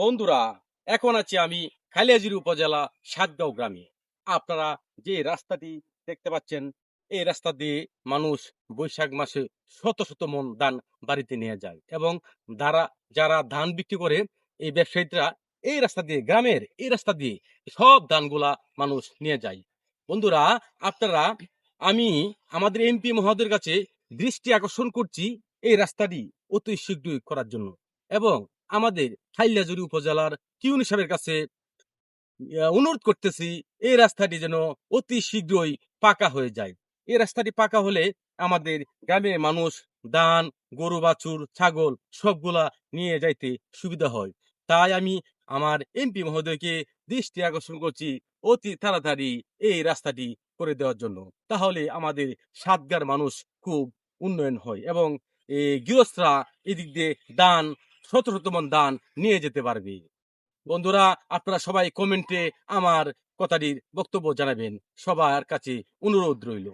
বন্ধুরা, এখন আছি আমি খালিয়াজুড়ি উপজেলা সাতগাঁও গ্রামে। আপনারা যে রাস্তাটি দেখতে পাচ্ছেন, এই রাস্তা দিয়ে মানুষ বৈশাখ মাসে শত শত মন ধান বাড়িতে নিয়ে যায় এবং যারা ধান বিক্রি করে, এই ব্যবসায়ীরা এই রাস্তা দিয়ে, গ্রামের এই রাস্তা দিয়ে সব ধানগুলা মানুষ নিয়ে যায়। বন্ধুরা, আপনারা আমি আমাদের এমপি মহোদয়ের কাছে দৃষ্টি আকর্ষণ করছি এই রাস্তাটি অতি শীঘ্রই করার জন্য, এবং আমাদের হাইলাজুড়ি উপজেলার টিউন সাহেবের কাছে অনুরোধ করতেছি এই রাস্তাটি যেন অতি শীঘ্রই পাকা হয়ে যায়। এই রাস্তাটি পাকা হলে আমাদের গ্রামের মানুষ ধান, গরু বাছুর, ছাগল সবগুলা নিয়ে যাইতে সুবিধা হয়। তাই আমি আমার এমপি মহোদয়কে দৃষ্টি আকর্ষণ করছি অতি তাড়াতাড়ি এই রাস্তাটি করে দেওয়ার জন্য। তাহলে আমাদের সাতগার মানুষ খুব উন্নয়ন হয় এবং এই গৃহস্থরা এদিক দিয়ে দান, শত শত মন দান নিয়ে যেতে পারবে। বন্ধুরা, আপনারা সবাই কমেন্টে আমার কথাটির বক্তব্য জানাবেন। সবার কাছে অনুরোধ রইল।